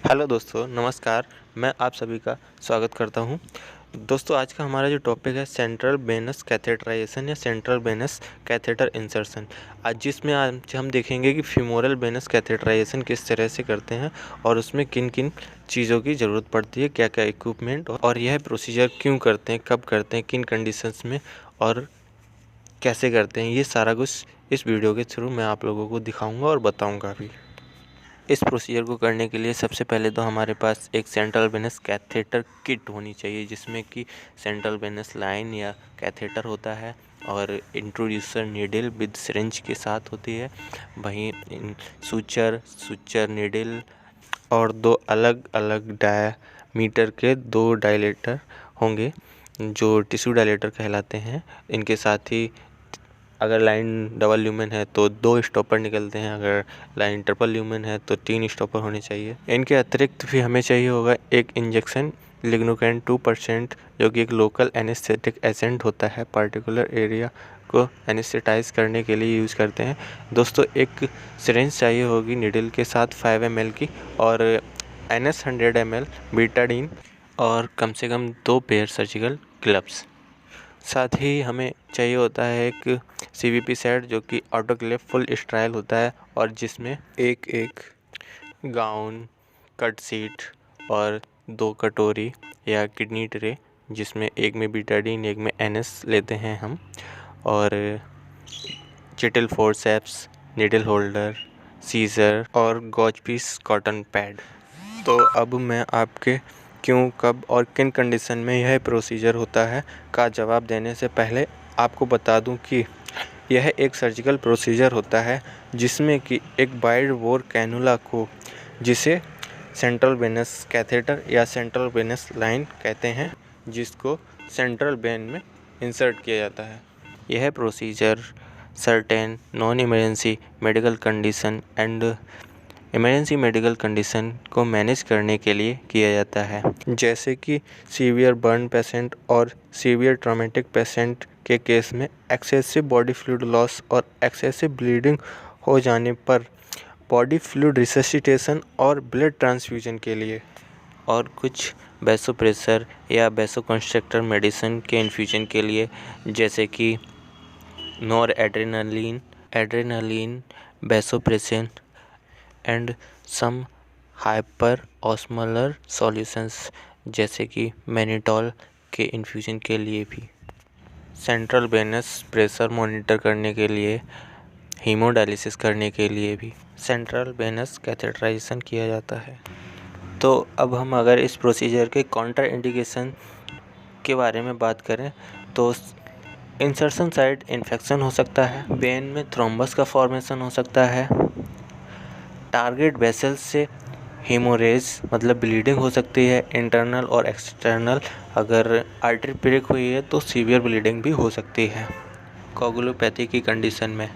Hello दोस्तों, नमस्कार। मैं आप सभी का स्वागत करता हूं। दोस्तों, आज का हमारा जो टॉपिक है सेंट्रल वेनस कैथेटराइजेशन या सेंट्रल वेनस कैथेटर इंसर्शन। आज हम देखेंगे कि फीमोरल वेनस कैथेटराइजेशन किस तरह से करते हैं और उसमें किन किन चीज़ों की ज़रूरत पड़ती है, क्या क्या इक्विपमेंट, और यह प्रोसीजर क्यों करते हैं, कब करते हैं, किन कंडीशंस में और कैसे करते हैं। ये सारा कुछ इस वीडियो के थ्रू मैं आप लोगों को दिखाऊँगा और बताऊँगा भी। इस प्रोसीजर को करने के लिए सबसे पहले तो हमारे पास एक सेंट्रल वेनस कैथेटर किट होनी चाहिए, जिसमें कि सेंट्रल वेनस लाइन या कैथेटर होता है और इंट्रोड्यूसर नीडल विद सिरिंज के साथ होती है। वहीं सुचर नीडल और दो अलग अलग डायमीटर के दो डायलेटर होंगे, जो टिश्यू डायलेटर कहलाते हैं। इनके साथ ही अगर लाइन डबल ल्यूमेन है तो 2 स्टॉपर निकलते हैं, अगर लाइन ट्रिपल ल्यूमेन है तो 3 स्टॉपर होने चाहिए। इनके अतिरिक्त भी हमें चाहिए होगा एक इंजेक्शन लिग्नोकैन 2%, जो कि एक लोकल एनेस्थेटिक एजेंट होता है, पार्टिकुलर एरिया को एनेस्थेटाइज करने के लिए यूज़ करते हैं। दोस्तों, एक सिरिंज चाहिए होगी निडल के साथ 5 ml की, और NS 100 ml बीटाडीन, और कम से कम 2 पेयर सर्जिकल ग्लव्स। साथ ही हमें चाहिए होता है एक CVP सेट, जो कि ऑटोक्लेव फुल स्ट्राइल होता है और जिसमें एक एक गाउन, कट सीट और 2 कटोरी या किडनी ट्रे, जिसमें एक में बीटाडीन एक में NS लेते हैं हम, और चिटिल फोर्सेप्स, नीडल होल्डर, सीजर और गॉज पीस कॉटन पैड। तो अब मैं आपके क्यों, कब और किन कंडीशन में यह प्रोसीजर होता है का जवाब देने से पहले आपको बता दूं कि यह एक सर्जिकल प्रोसीजर होता है, जिसमें कि एक वाइड बोर कैनुला को, जिसे सेंट्रल वेनस कैथेटर या सेंट्रल वेनस लाइन कहते हैं, जिसको सेंट्रल वेन में इंसर्ट किया जाता है। यह procedure certain non emergency medical condition and emergency medical condition को मैनेज करने के लिए किया जाता है, जैसे कि सीवियर बर्न पेशेंट और सीवियर ट्रॉमेटिक पेशेंट के केस में एक्सेसिव बॉडी फ्लूइड लॉस और एक्सेसिव ब्लीडिंग हो जाने पर बॉडी फ्लूइड रिससिटेशन और ब्लड ट्रांसफ्यूजन के लिए, और कुछ वैसोप्रेशर या वैसोकंस्ट्रक्टर मेडिसिन के इन्फ्यूजन के लिए, जैसे कि noradrenaline, vasopressin and some hyperosmolar solutions, जैसे कि मैनिटॉल के इन्फ्यूजन के लिए भी। सेंट्रल वेनस प्रेशर मॉनिटर करने के लिए, हीमोडायलिसिस करने के लिए भी सेंट्रल वेनस कैथेटराइजेशन किया जाता है। तो अब हम अगर इस प्रोसीजर के काउंटर इंडिकेशन के बारे में बात करें तो इंसर्शन साइट इन्फेक्शन हो सकता है, वेन में थ्रोम्बस का फॉर्मेशन हो सकता है, टारगेट वेसल्स से हेमोरेज मतलब ब्लीडिंग हो सकती है, इंटरनल और एक्सटर्नल। अगर आर्टरी ब्रेक हुई है तो सीवियर ब्लीडिंग भी हो सकती है कोगुलोपैथी की कंडीशन में।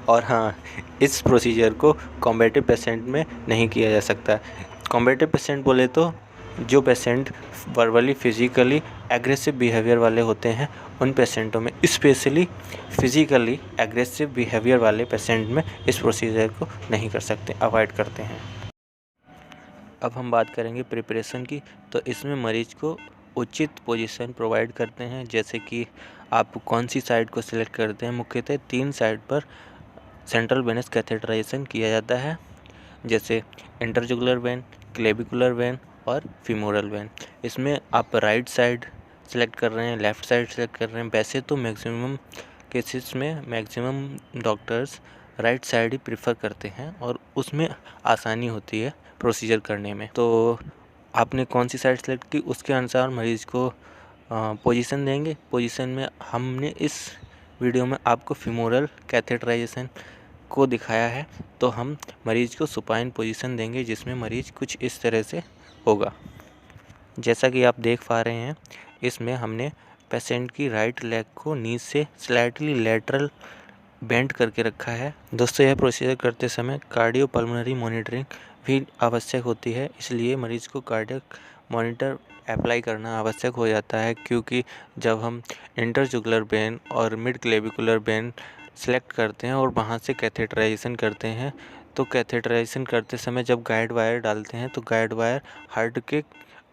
और हाँ, इस प्रोसीजर को कॉम्बैटिव पेशेंट में नहीं किया जा सकता। कॉम्बैटिव पेशेंट बोले तो जो patient verbally physically aggressive behaviour वाले होते हैं, उन पेशेंटों में, स्पेशली फिजिकली एग्रेसिव बिहेवियर वाले पेशेंट में इस प्रोसीजर को नहीं कर सकते, अवॉइड करते हैं। अब हम बात करेंगे प्रिपरेशन की। तो इसमें मरीज को उचित पोजीशन प्रोवाइड करते हैं, जैसे कि आप कौन सी साइड को सिलेक्ट करते हैं। मुख्यतः 3 साइड पर सेंट्रल वेनस कैथेटराइजेशन किया जाता है, जैसे इंटरजुगुलर वेन, क्लेविकुलर वेन और फीमोरल वेन। इसमें आप राइट साइड सेलेक्ट कर रहे हैं, लेफ़्ट साइड सेलेक्ट कर रहे हैं। वैसे तो मैक्सिमम केसेस में मैक्सिमम डॉक्टर्स राइट साइड ही प्रेफर करते हैं और उसमें आसानी होती है प्रोसीजर करने में। तो आपने कौन सी साइड सेलेक्ट की, उसके अनुसार मरीज़ को पोजीशन देंगे। पोजीशन में हमने इस वीडियो में आपको फीमोरल कैथेटराइजेशन को दिखाया है, तो हम मरीज़ को सुपाइन पोजीशन देंगे, जिसमें मरीज़ कुछ इस तरह से होगा। जैसा कि आप देख पा रहे हैं, इसमें हमने पेशेंट की राइट लेग को नी से स्लाइटली लेटरल बेंड करके रखा है। दोस्तों, यह प्रोसीजर करते समय कार्डियोपल्मोनरी मॉनिटरिंग भी आवश्यक होती है, इसलिए मरीज़ को कार्डियक मॉनिटर अप्लाई करना आवश्यक हो जाता है, क्योंकि जब हम इंटरजुगुलर वेन और मिड क्लेविकुलर वेन सेलेक्ट करते हैं और वहाँ से कैथेटराइजेशन करते हैं, तो कैथेटराइजेशन करते समय जब गाइड वायर डालते हैं तो गाइड वायर हार्ट के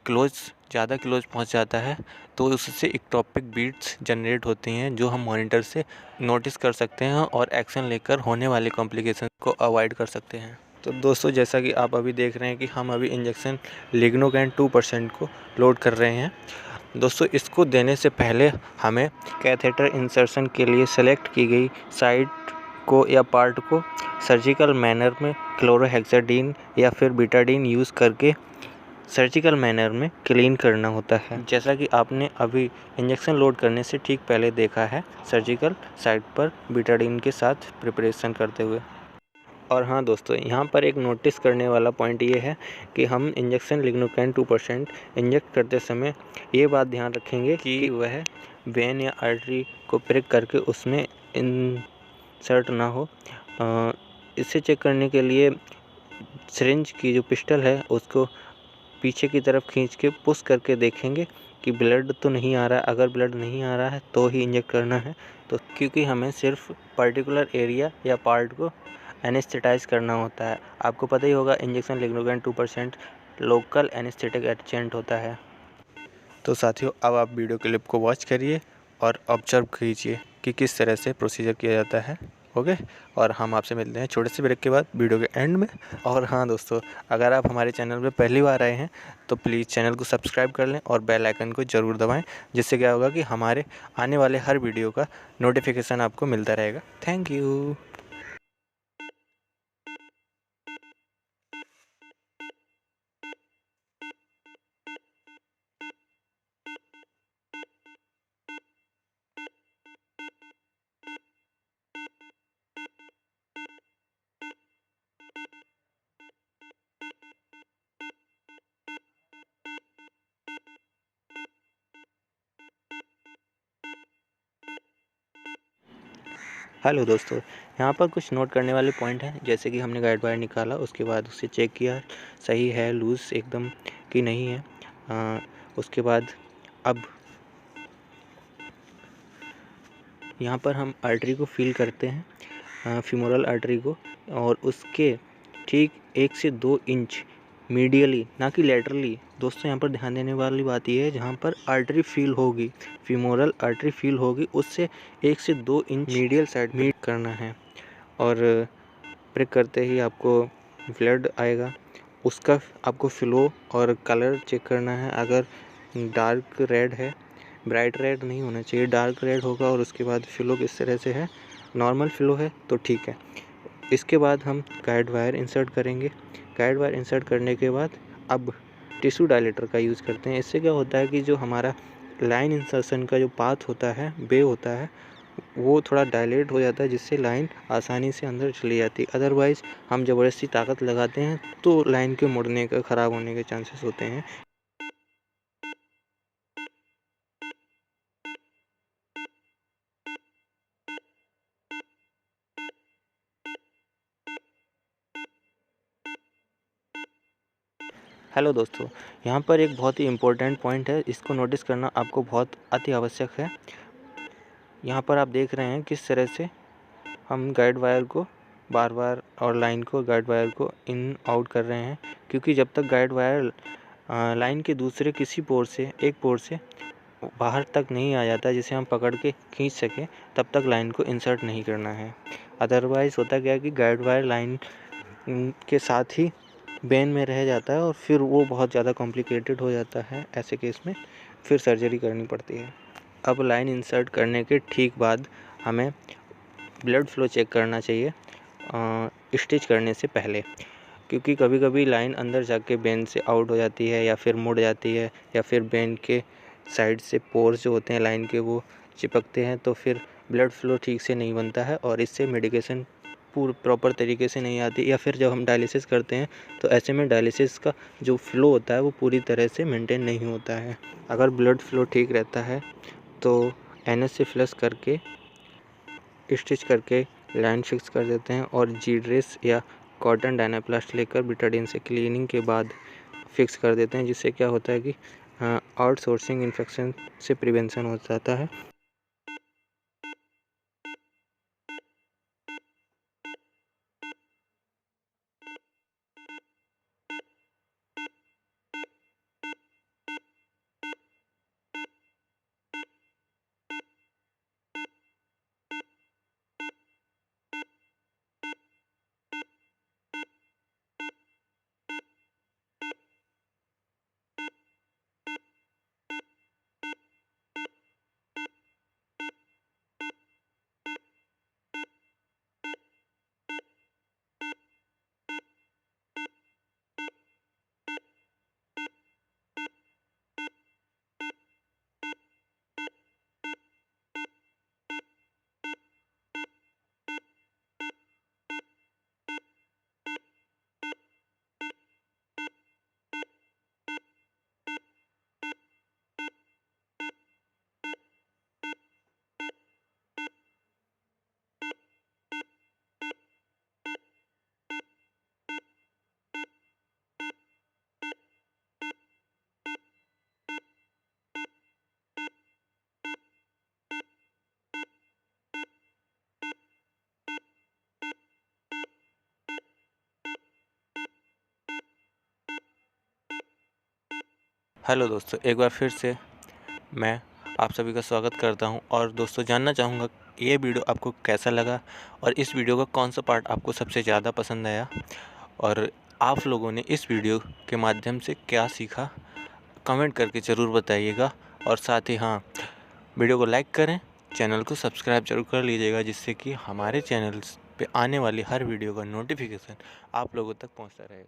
क्लोज ज़्यादा क्लोज पहुंच जाता है, तो उससे इक्टोपिक बीट्स जनरेट होती हैं जो हम मॉनिटर से नोटिस कर सकते हैं और एक्शन लेकर होने वाले कॉम्प्लिकेशन को अवॉइड कर सकते हैं। तो दोस्तों, जैसा कि आप अभी देख रहे हैं कि हम अभी इंजेक्शन लिग्नोकैन 2% को लोड कर रहे हैं। दोस्तों, इसको देने से पहले हमें कैथेटर इंसर्शन के लिए सेलेक्ट की गई साइट को या पार्ट को सर्जिकल मैनर में क्लोरोहेक्साडीन या फिर बीटाडीन यूज़ करके सर्जिकल मैनर में क्लीन करना होता है, जैसा कि आपने अभी इंजेक्शन लोड करने से ठीक पहले देखा है सर्जिकल साइट पर बीटाडीन के साथ प्रिपरेशन करते हुए। और हाँ दोस्तों, यहाँ पर एक नोटिस करने वाला पॉइंट ये है कि हम इंजेक्शन लिग्नोकैन 2% इंजेक्ट करते समय ये बात ध्यान रखेंगे कि वह वेन या आर्टरी को प्रिक करके उसमें इंसर्ट ना हो। इसे चेक करने के लिए सिरिंज की जो पिस्टल है उसको पीछे की तरफ खींच के पुश करके देखेंगे कि ब्लड तो नहीं आ रहा है। अगर ब्लड नहीं आ रहा है तो ही इंजेक्ट करना है, तो क्योंकि हमें सिर्फ पर्टिकुलर एरिया या पार्ट को एनेस्थेटाइज करना होता है। आपको पता ही होगा इंजेक्शन लिग्नोकैन 2% लोकल एनेस्थेटिक एजेंट होता है। तो साथियों, अब आप वीडियो क्लिप को वॉच करिए और ऑब्जर्व कीजिए कि किस तरह से प्रोसीजर किया जाता है। ओके, और हम आपसे मिलते हैं छोटे से ब्रेक के बाद वीडियो के एंड में। और हाँ दोस्तों, अगर आप हमारे चैनल पर पहली बार आए हैं तो प्लीज़ चैनल को सब्सक्राइब कर लें और बेल आइकन को ज़रूर दबाएं, जिससे क्या होगा कि हमारे आने वाले हर वीडियो का नोटिफिकेशन आपको मिलता रहेगा। Thank you. हेलो दोस्तों, यहाँ पर कुछ नोट करने वाले पॉइंट हैं। जैसे कि हमने गाइड वायर निकाला, उसके बाद उसे चेक किया सही है लूज़ एकदम कि नहीं है। उसके बाद अब यहाँ पर हम आर्टरी को फील करते हैं, फीमोरल आर्टरी को, और उसके ठीक 1 से 2 इंच मीडियली, ना कि लेटरली। दोस्तों, यहाँ पर ध्यान देने वाली बात यह है, जहाँ पर आर्टरी फील होगी, फीमोरल आर्टरी फील होगी, उससे 1 से 2 इंच मीडियल साइड मीट करना है। और प्रिक करते ही आपको ब्लड आएगा, उसका आपको फ्लो और कलर चेक करना है। अगर डार्क रेड है, ब्राइट रेड नहीं होना चाहिए, डार्क रेड होगा, और उसके बाद फ्लो किस तरह से है, नॉर्मल फ्लो है तो ठीक है। इसके बाद हम गाइड वायर इंसर्ट करेंगे। गाइड वायर इंसर्ट करने के बाद अब टिश्यू डायलेटर का यूज़ करते हैं। इससे क्या होता है कि जो हमारा लाइन इंसर्शन का जो पाथ होता है, वे होता है, वो थोड़ा डायलेट हो जाता है, जिससे लाइन आसानी से अंदर चली जाती है। अदरवाइज़ हम ज़बरदस्ती ताकत लगाते हैं तो लाइन के मुड़ने का, ख़राब होने के चांसेस होते हैं। हेलो दोस्तों, यहाँ पर एक बहुत ही इम्पोर्टेंट पॉइंट है, इसको नोटिस करना आपको बहुत अति आवश्यक है। यहाँ पर आप देख रहे हैं किस तरह से हम गाइड वायर को बार बार और लाइन को, गाइड वायर को इन आउट कर रहे हैं, क्योंकि जब तक गाइड वायर लाइन के दूसरे किसी पोर से, एक पोर से बाहर तक नहीं आ जाता जिसे हम पकड़ के खींच सकें, तब तक लाइन को इंसर्ट नहीं करना है। अदरवाइज़ होता क्या है कि गाइड वायर लाइन के साथ ही बेन में रह जाता है और फिर वो बहुत ज़्यादा कॉम्प्लिकेटेड हो जाता है। ऐसे केस में फिर सर्जरी करनी पड़ती है। अब लाइन इंसर्ट करने के ठीक बाद हमें ब्लड फ्लो चेक करना चाहिए स्टिच करने से पहले, क्योंकि कभी कभी लाइन अंदर जाके बेन से आउट हो जाती है या फिर मुड़ जाती है, या फिर बेन के साइड से पोर्स जो होते हैं लाइन के वो चिपकते हैं, तो फिर ब्लड फ्लो ठीक से नहीं बनता है और इससे मेडिकेशन प्रॉपर तरीके से नहीं आती। या फिर जब हम डायलिसिस करते हैं तो ऐसे में डायलिसिस का जो फ्लो होता है वो पूरी तरह से मेंटेन नहीं होता है। अगर ब्लड फ्लो ठीक रहता है तो एनएस से फ्लश करके स्टिच करके लाइन फिक्स कर देते हैं, और जी ड्रेस या कॉटन डायनाप्लास्ट लेकर बीटाडीन से क्लीनिंग के बाद फिक्स कर देते हैं, जिससे क्या होता है कि आउटसोर्सिंग इन्फेक्शन से प्रिवेंशन हो जाता है। हेलो दोस्तों, एक बार फिर से मैं आप सभी का स्वागत करता हूं और दोस्तों जानना चाहूँगा ये वीडियो आपको कैसा लगा और इस वीडियो का कौन सा पार्ट आपको सबसे ज़्यादा पसंद आया और आप लोगों ने इस वीडियो के माध्यम से क्या सीखा, कमेंट करके ज़रूर बताइएगा। और साथ ही हाँ, वीडियो को लाइक करें, चैनल को सब्सक्राइब जरूर कर लीजिएगा, जिससे कि हमारे चैनल पे आने वाली हर वीडियो का नोटिफिकेशन आप लोगों तक पहुंचता रहे।